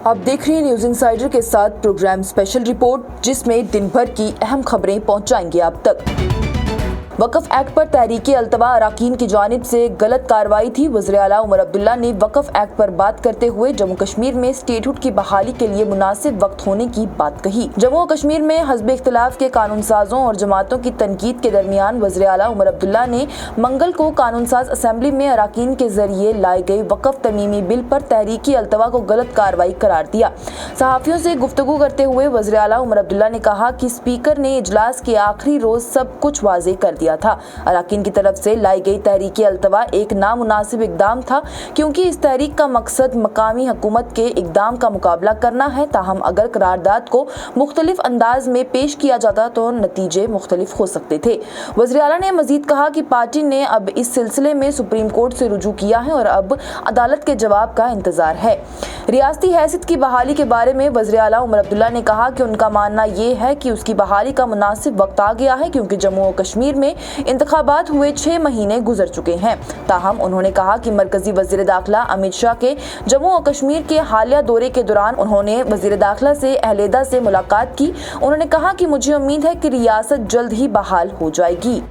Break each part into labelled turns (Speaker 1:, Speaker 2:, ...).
Speaker 1: आप देख रहे हैं न्यूज़ इनसाइडर के साथ प्रोग्राम स्पेशल रिपोर्ट, जिसमें दिन भर की अहम खबरें पहुंचाएंगे आप तक। वक्फ एक्ट पर तहरीक अल्तवा अरकान की जानिब से गलत कार्रवाई थी। वज़ीर आला उमर अब्दुल्ला ने वक्फ एक्ट पर बात करते हुए जम्मू कश्मीर में स्टेटहुड की बहाली के लिए मुनासिब वक्त होने की बात कही। जम्मू और कश्मीर में हस्ब इख्तिलाफ के कानून साजों और जमातों की तनकीद के दरमियान वज़ीर आला उमर अब्दुल्ला ने मंगल को कानून साज असम्बली में अरकान के जरिए लाई गई वक्फ तरमीमी बिल पर तहरीक अल्तवा को गलत कार्रवाई करार दिया। सहाफ़ियों से गुफ्तगू करते हुए वज़ीर आला उमर अब्दुल्ला ने कहा कि स्पीकर ने इजलास के आखिरी रोज सब कुछ वाज़ेह कर दिया था। अरकान की तरफ से लाई गई तहरीक अल्तवा एक नामुनासिब इकदाम था, क्योंकि इस तहरीक का मकसद मकामी हुकूमत के इकदाम का मुकाबला करना है। ताहम अगर करारदाद को मुख्तलिफ अंदाज में पेश किया जाता तो नतीजे मुख्तलिफ हो सकते थे। वज़ीर आला ने मजीद कहा कि पार्टी ने अब इस सिलसिले में सुप्रीम कोर्ट से रुजू किया है और अब अदालत के जवाब का इंतजार है। रियासती हैसियत की बहाली के बारे में वज़ीर आला उमर अब्दुल्ला ने कहा कि उनका मानना ये है कि उसकी बहाली का मुनासिब वक्त आ गया है, क्योंकि जम्मू और कश्मीर में इंतखाबात हुए 6 महीने गुजर चुके हैं। ताहम उन्होंने कहा कि मरकजी वज़ीर दाखिला अमित शाह के जम्मू और कश्मीर के हालिया दौरे के दौरान उन्होंने वज़ीर दाखिला से अहलेदा से मुलाकात की। उन्होंने कहा कि मुझे उम्मीद है कि रियासत जल्द ही बहाल हो जाएगी।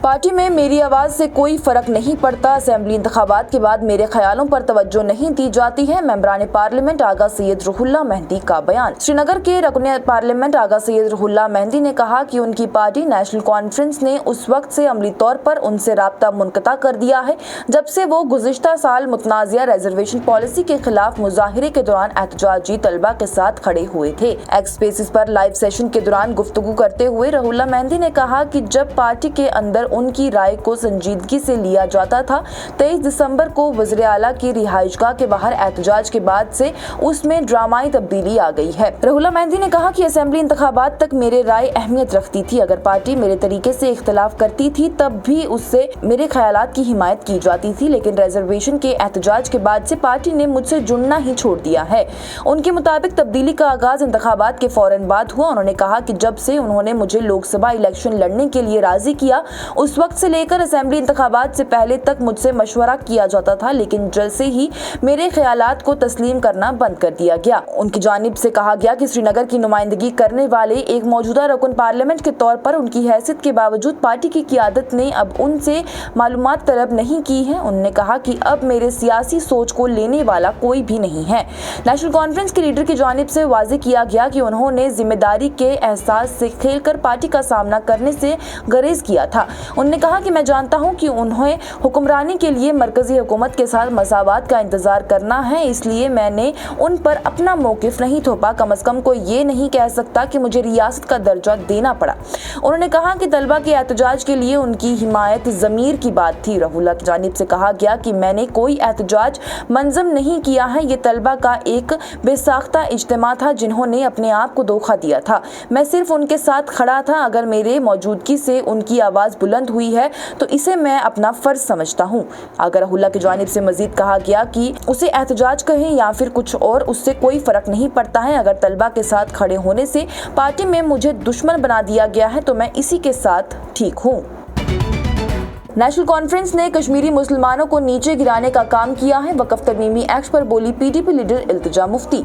Speaker 1: पार्टी में मेरी आवाज़ से कोई फ़र्क नहीं पड़ता। असेंबली इंतखाबात के बाद मेरे ख्यालों पर तवज्जो नहीं दी जाती है। मेंबरान पार्लियामेंट आगा सैयद रुहुल्लाह मेहंदी का बयान। श्रीनगर के रुकन पार्लियामेंट आगा सैयद रुहुल्लाह मेहंदी ने कहा कि उनकी पार्टी नेशनल कॉन्फ्रेंस ने उस वक्त से अमली तौर पर उनसे राब्ता मुनक़ता कर दिया है जब से वो गुज़िश्ता साल मुतनाज़िया रिजर्वेशन पॉलिसी के खिलाफ मुजाहिरे के दौरान एहतजाजी तलबा के साथ खड़े हुए थे। एक्स स्पेसिस पर लाइव सेशन के दौरान गुफ्तगू करते हुए रुहुल्लाह मेहंदी ने कहा कि जब पार्टी के अंदर उनकी राय को संजीदगी से लिया जाता था, 23 दिसंबर को वज़ीर आला की रिहाइशगाह के बाहर एहतजाज के बाद से उसमें ड्रामाई तब्दीली आ गई है। रुहुल्लाह मेहंदी ने कहा कि असेंबली इंतखाबात तक मेरे राय अहमियत रखती थी। अगर पार्टी मेरे तरीके से इख्तलाफ करती थी तब भी उससे मेरे ख्यालात की हिमायत की जाती थी, लेकिन रिजर्वेशन के एहतजाज के बाद से पार्टी ने मुझसे जुड़ना ही छोड़ दिया है। उनके मुताबिक तब्दीली का आगाज इंतखाबात के फौरन बाद हुआ। उन्होंने कहा कि जब से उन्होंने मुझे लोकसभा इलेक्शन लड़ने के लिए राजी किया, उस वक्त से लेकर असेंबली इंतखाबात से पहले तक मुझसे मशवरा किया जाता था, लेकिन जल्द से ही मेरे ख्यालात को तस्लीम करना बंद कर दिया गया। उनकी जानिब से कहा गया कि श्रीनगर की नुमाइंदगी करने वाले एक मौजूदा रुकन पार्लियामेंट के तौर पर उनकी हैसियत के बावजूद पार्टी की क़ियादत ने अब उनसे मालूमात तलब नहीं की है। उन्होंने कहा कि अब मेरे सियासी सोच को लेने वाला कोई भी नहीं है। नेशनल कॉन्फ्रेंस के लीडर की जानिब से वाज़ेह किया गया कि उन्होंने जिम्मेदारी के एहसास से खेलकर पार्टी का सामना करने से गुरेज किया था। उन्होंने कहा कि मैं जानता हूं कि उन्हें हुक्मरानी के लिए मरकजी हुकूमत के साथ मसावात का इंतजार करना है, इसलिए मैंने उन पर अपना मौक़िफ़ नहीं थोपा। कम अज़ कम कोई ये नहीं कह सकता कि मुझे रियासत का दर्जा देना पड़ा। उन्होंने कहा कि तलबा के एहतजाज के लिए उनकी हिमायत ज़मीर की बात थी। रुहुल्लाह की जानिब से कहा गया कि मैंने कोई एहतजाज मंज़म नहीं किया है। ये तलबा का एक बेसाख्ता इज्तिमा था जिन्होंने अपने आप को धोखा दिया था। मैं सिर्फ उनके साथ खड़ा था। अगर मेरे मौजूदगी से उनकी आवाज़ बुलंद हुई है तो इसे मैं अपना फर्ज समझता हूँ। अगर रुहुल्लाह की जानिब से मजीद कहा गया कि उसे एहतजाज कहें या फिर कुछ और, उससे कोई फ़र्क नहीं पड़ता है। अगर तलबा के साथ खड़े होने से पार्टी में मुझे दुश्मन बना दिया गया है तो मैं इसी के साथ ठीक हूँ। नेशनल कॉन्फ्रेंस ने कश्मीरी मुसलमानों को नीचे गिराने का काम किया है। वक्फ तरमीमी एक्ट पर बोली PDP leader Iltija Mufti.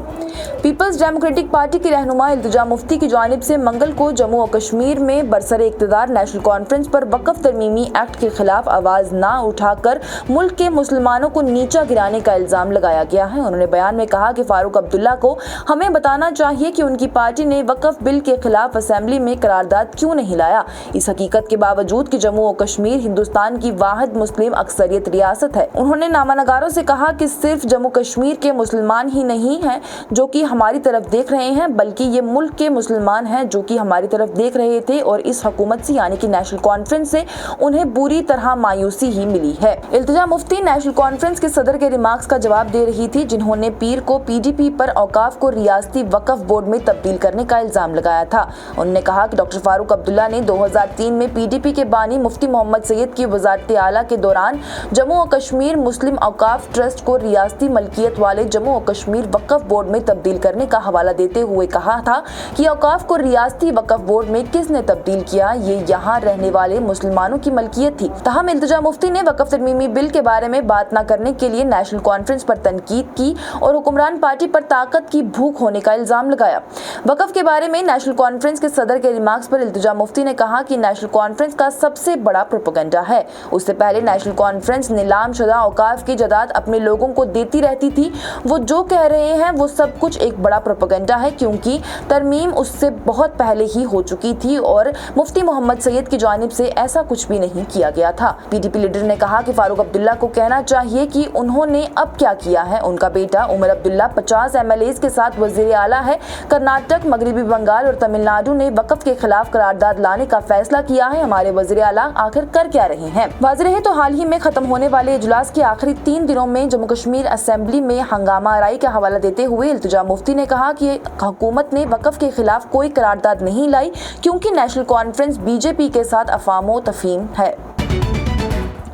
Speaker 1: Peoples democratic party की रहनुमा इल्तिजा मुफ्ती की जानिब से मंगल को जम्मू और कश्मीर में बरसरे इक़्तिदार नेशनल कॉन्फ्रेंस पर वक्फ तरमीमी एक्ट के खिलाफ आवाज़ न उठाकर मुल्क के मुसलमानों को नीचा गिराने का इल्ज़ाम लगाया गया है। उन्होंने बयान में कहा कि फारूक अब्दुल्ला को हमें बताना चाहिए कि उनकी पार्टी ने वक्फ बिल के खिलाफ असेंबली में करारदाद क्यों नहीं लाया। इस हकीकत के बावजूद कि जम्मू और कश्मीर हिंदुस्तान की वाहिद मुस्लिम अक्सरियत रियासत है। उन्होंने नामानगारों से कहा कि सिर्फ जम्मू कश्मीर के मुसलमान ही नहीं हैं जो कि हमारी तरफ देख रहे हैं, बल्कि ये मुल्क के मुसलमान हैं जो कि हमारी तरफ देख रहे थे और इस हुकूमत से यानी कि नेशनल कॉन्फ्रेंस से उन्हें बुरी तरह मायूसी ही मिली है। इल्तिजा मुफ्ती नेशनल कॉन्फ्रेंस के सदर के रिमार्क्स का जवाब दे रही थी, जिन्होंने पीर को पीडीपी पर औकाफ को रियासती वक्फ बोर्ड में तब्दील करने का इल्जाम लगाया था। उन्होंने कहा कि डॉक्टर फारूक अब्दुल्ला ने 2003 में पीडीपी के बानी मुफ्ती मोहम्मद सैयद की वज़ारत आला के दौरान जम्मू और कश्मीर मुस्लिम औकाफ ट्रस्ट को रियासती मलकियत वाले जम्मू और कश्मीर वक्फ बोर्ड में तब्दील करने का हवाला देते हुए कहा था कि औकाफ को रियासती वक्फ बोर्ड में किसने तब्दील किया, ये यहाँ रहने वाले मुसलमानों की मलकियत थी। तहम इल्तिजा मुफ्ती ने वक्फ तरमीमी बिल के बारे में बात न करने के लिए नेशनल कॉन्फ्रेंस पर तनकीद की और हुक्मरान पार्टी पर ताकत की भूख होने का इल्जाम लगाया। वक्फ के बारे में नेशनल कॉन्फ्रेंस के सदर के रिमार्क्स पर इल्तिजा मुफ्ती ने कहा कि नेशनल कॉन्फ्रेंस का सबसे बड़ा प्रोपेगेंडा है। उससे पहले नेशनल कॉन्फ्रेंस नीलाम शुदा औकाफ की जायदाद अपने लोगों को देती रहती थी। वो जो कह रहे हैं वो सब कुछ एक बड़ा प्रोपेगेंडा है, क्योंकि तरमीम उससे बहुत पहले ही हो चुकी थी और मुफ्ती मोहम्मद सैयद की जानिब से ऐसा कुछ भी नहीं किया गया था। पीडीपी लीडर ने कहा कि फारूक अब्दुल्ला को कहना चाहिए कि उन्होंने अब क्या किया है। उनका बेटा उमर अब्दुल्ला 50 MLAs के साथ वजीर आला है। कर्नाटक, मगरबी बंगाल और तमिलनाडु ने वक्फ के खिलाफ करारदाद लाने का फैसला किया है। हमारे वजीर आला आखिर कर क्या रहे हैं? वाज़ेह है तो हाल ही में खत्म होने वाले इजलास के आखिरी 3 दिनों में जम्मू कश्मीर असेंबली में हंगामा आराई का हवाला देते हुए इल्तिजा मुफ्ती ने कहा कि हुकूमत ने वक्फ के खिलाफ कोई करारदाद नहीं लाई, क्योंकि नेशनल कॉन्फ्रेंस बीजेपी के साथ अफामो तफहीम है।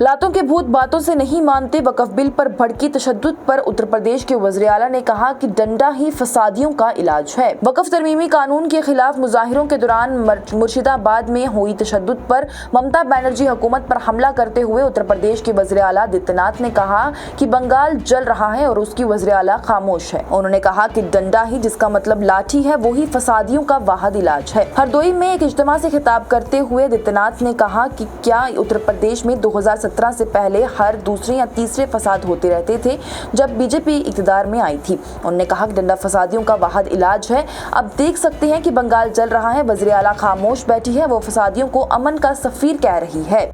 Speaker 1: लातों के भूत बातों से नहीं मानते। वक्फ बिल पर भड़की तशद्दुद पर उत्तर प्रदेश के वज़ीर आला ने कहा कि डंडा ही फसादियों का इलाज है। वक्फ तरमीमी कानून के खिलाफ मुजाहिरों के दौरान मुर्शिदाबाद में हुई तशद्दुद पर ममता बनर्जी हुकूमत पर हमला करते हुए उत्तर प्रदेश के वज़ीर आला आदित्यनाथ ने कहा कि बंगाल जल रहा है और उसकी वज़ीर आला खामोश है। उन्होंने कहा कि डंडा ही जिसका मतलब लाठी है, वही फसादियों का वाहिद इलाज है। हरदोई में एक इज्तिमा से खिताब करते हुए आदित्यनाथ ने कहा कि क्या उत्तर प्रदेश में 2017 से पहले हर दूसरे या तीसरे फसाद होते रहते थे जब बीजेपी इक़्तिदार में आई थी। उन्होंने कहा कि डंडा फसादियों का वाहिद इलाज है। अब देख सकते हैं कि बंगाल जल रहा है, वज़ीर आला खामोश बैठी है, वो फसादियों को अमन का सफीर कह रही है।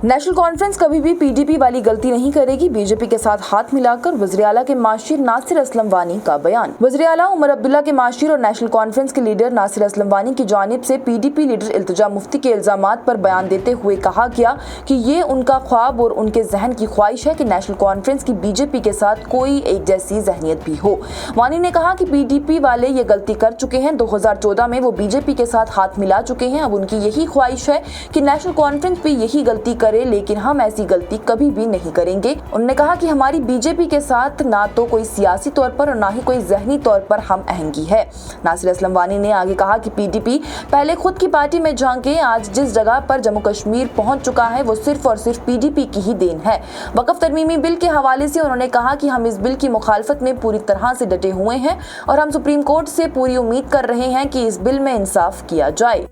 Speaker 1: नेशनल कॉन्फ्रेंस कभी भी पीडीपी वाली गलती नहीं करेगी। बीजेपी के साथ हाथ मिलाकर वज़ीर आला के माशिर नासिर असलम वानी का बयान। वज़ीर आला उमर अब्दुल्ला के माशिर और नेशनल कॉन्फ्रेंस के लीडर नासिर असलम वानी की जानिब से पीडीपी लीडर इल्तिजा मुफ्ती के इल्जामात पर बयान देते हुए कहा गया कि ये उनका ख्वाब और उनके जहन की ख्वाहिश है कि नेशनल कॉन्फ्रेंस की बीजेपी के साथ कोई एक जैसी जहनीत भी हो। वानी ने कहा कि पीडीपी वाले ये गलती कर चुके हैं। 2014 में वो बीजेपी के साथ हाथ मिला चुके हैं। अब उनकी यही ख्वाहिश है कि नेशनल कॉन्फ्रेंस भी यही गलती करे, लेकिन हम ऐसी गलती कभी भी नहीं करेंगे। उन्होंने कहा कि हमारी बीजेपी के साथ ना तो कोई सियासी तौर पर और ना ही कोई ज़हनी तौर पर हम आहंगी है। नासिर असलम वानी ने आगे कहा कि पीडीपी पहले खुद की पार्टी में झांके। आज जिस जगह पर जम्मू कश्मीर पहुंच चुका है वो सिर्फ और सिर्फ पीडीपी की ही देन है। वक्फ तरमीमी बिल के हवाले से उन्होंने कहा कि हम इस बिल की मुखालफत में पूरी तरह से डटे हुए हैं और हम सुप्रीम कोर्ट से पूरी उम्मीद कर रहे हैं कि इस बिल में इंसाफ किया जाए।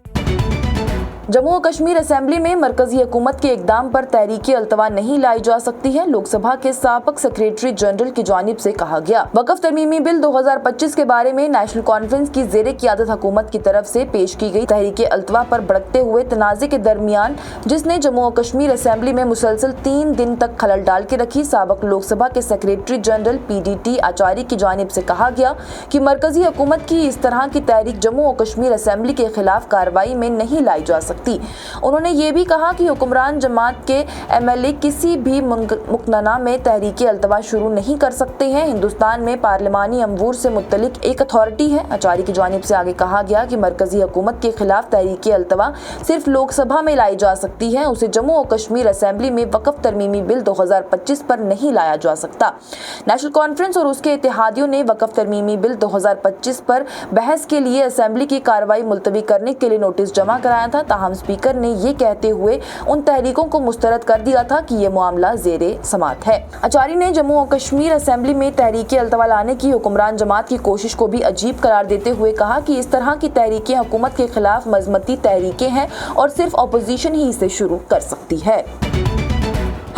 Speaker 1: जम्मू और कश्मीर असेंबली में मरकजी हुकूमत के इकदाम पर तहरीकी अल्तवा नहीं लाई जा सकती है। लोकसभा के साबिक सेक्रेटरी जनरल की जानिब से कहा गया। वक्फ तरमीमी बिल 2025 के बारे में नेशनल कॉन्फ्रेंस की ज़ेरे क़ियादत हुकूमत की तरफ से पेश की गई तहरीकी अल्तवा पर भड़कते हुए तनाज़े के दरमियान, जिसने जम्मू और कश्मीर असेंबली में मुसलसल 3 दिन तक खलल डाल के रखी, साबिक लोकसभा के सेक्रेटरी जनरल PDT आचार्य की जानिब से कहा गया कि मरकजी हुकूमत की इस तरह की तहरीक जम्मू और कश्मीर असेंबली के खिलाफ कार्रवाई में नहीं लाई जा सकती। उन्होंने ये भी कहा कि हुक्मरान जमात के MLA किसी भी मुकन्ना में तहरीकी अल्तवा शुरू नहीं कर सकते हैं। हिंदुस्तान में पार्लिमानी अमूर से मुतल्लिक एक अथॉरिटी है। आचार्य की जानिब से आगे कहा गया कि मरकजी हुकूमत के खिलाफ तहरीकी अल्तवा सिर्फ लोकसभा में लाई जा सकती है, उसे जम्मू और कश्मीर असेंबली में वक्फ तरमीमी बिल 2025 पर नहीं लाया जा सकता। नेशनल कॉन्फ्रेंस और उसके इत्तेहादियों ने वक्फ तरमीमी बिल 2025 पर बहस के लिए असेंबली की कार्रवाई मुलतवी करने के लिए नोटिस जमा कराया था। ताहम स्पीकर ने ये कहते हुए उन तहरीकों को मुस्तरद कर दिया था कि ये मामला ज़ेरे समात है। आचार्य ने जम्मू और कश्मीर असेंबली में तहरीकी अल्तवा लाने की हुक्मरान जमात की कोशिश को भी अजीब करार देते हुए कहा कि इस तरह की तहरीकें हुकूमत के खिलाफ मजमती तहरीकें हैं और सिर्फ अपोजिशन ही इसे शुरू कर सकती है।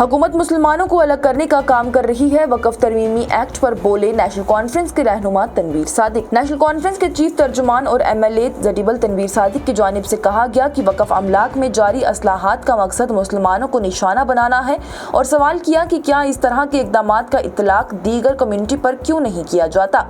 Speaker 1: हुकूमत मुसलमानों को अलग करने का काम कर रही है। वक्फ तरमीमी एक्ट पर बोले नेशनल कॉन्फ्रेंस के रहनुमा तनवीर सादिक। नेशनल कॉन्फ्रेंस के चीफ तर्जुमान और MLA जडीबल तनवीर सादिक की जानिब से कहा गया कि वक्फ अमलाक में जारी असलाहात का मकसद मुसलमानों को निशाना बनाना है और सवाल किया कि क्या इस तरह के इकदामात का इतलाक दीगर कम्युनिटी पर क्यों नहीं किया जाता।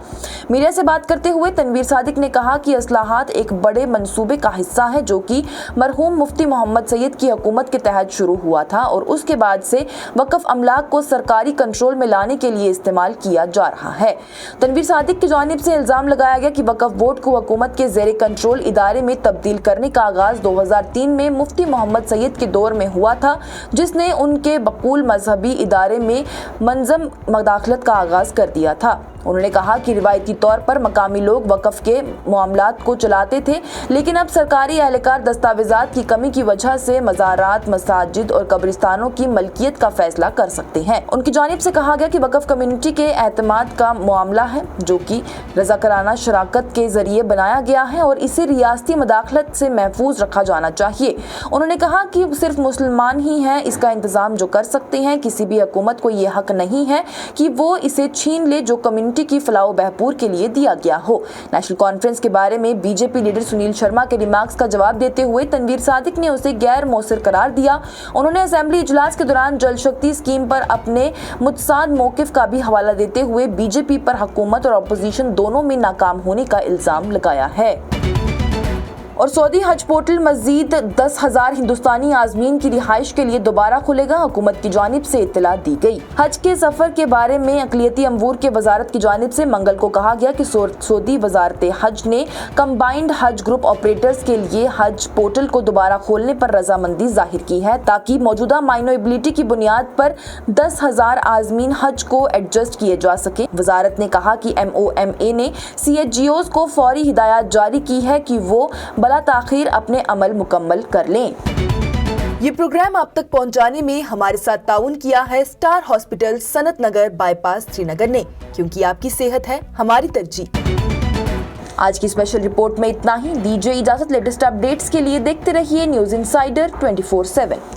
Speaker 1: मीडिया से बात करते हुए तनवीर सादिक ने कहा कि असलाहात एक बड़े मंसूबे का हिस्सा है जो कि मरहूम मुफ्ती मोहम्मद सैयद की हुकूमत के तहत शुरू हुआ था और उसके बाद से से वक्फ अमलाक को सरकारी कंट्रोल में लाने के लिए इस्तेमाल किया जा रहा है। तनवीर सादिक की जानिब से इल्जाम लगाया गया कि वक्फ बोर्ड को हुकूमत के ज़ेरे कंट्रोल इदारे में तब्दील करने का आगाज 2003 में मुफ्ती मोहम्मद सईद के दौर में हुआ था, जिसने उनके बकूल मजहबी इदारे में मंजम मदाखलत का आगाज कर दिया था। उन्होंने कहा कि रिवायती तौर पर मकामी लोग वक्फ के मामलात को चलाते थे, लेकिन अब सरकारी एहलकार दस्तावेजात की कमी की वजह से मज़ारात, मसाजिद और कब्रिस्तानों की मलकियत का फैसला कर सकते हैं। उनकी जानिब से कहा गया कि वक्फ कम्युनिटी के एतमाद का मामला है, जो कि रज़ाकाराना शराकत के जरिए बनाया गया है और इसे रियासती मदाखलत से महफूज रखा जाना चाहिए। उन्होंने कहा कि सिर्फ मुसलमान ही हैं इसका इंतजाम जो कर सकते हैं, किसी भी हुकूमत को ये हक नहीं है कि वो इसे छीन ले जो कम्युनिटी की फलाह बहबूर के लिए दिया गया हो। नेशनल कॉन्फ्रेंस के बारे में बीजेपी लीडर सुनील शर्मा के रिमार्क्स का जवाब देते हुए तनवीर सादिक ने उसे गैर मौसर करार दिया। उन्होंने असेंबली इजलास के दौरान जल शक्ति स्कीम पर अपने मुतसाद मौकिफ का भी हवाला देते हुए बीजेपी पर हुकूमत और अपोजिशन दोनों में नाकाम होने का इल्जाम लगाया है। और सऊदी हज पोर्टल मजीद 10,000 हिंदुस्तानी आज़मीन की रिहाइश के लिए दोबारा खुलेगा, हुकूमत की जानिब से इत्तला दी गई। हज के सफर के बारे में अक़लियती अमूर के वजारत की जानिब से मंगल को कहा गया कि सऊदी वजारत हज ने कंबाइंड हज ग्रुप ऑपरेटर्स के लिए हज पोर्टल को दोबारा खोलने पर रजामंदी जाहिर की है, ताकि मौजूदा माइनोबिलिटी की बुनियाद पर 10,000 आज़मीन हज को एडजस्ट किए जा सके। वजारत ने कहा कि MOMA ने CHGOs को फौरी हिदायत जारी की है कि वो बला ताखीर अपने अमल मुकम्मल कर लें। ये प्रोग्राम आप तक पहुंचाने में हमारे साथ ताउन किया है स्टार हॉस्पिटल सनत नगर बाईपास श्रीनगर ने, क्योंकि आपकी सेहत है हमारी तरजीह। आज की स्पेशल रिपोर्ट में इतना ही। दीजिए इजाजत। लेटेस्ट अपडेट्स के लिए देखते रहिए न्यूज़ इनसाइडर 24/7।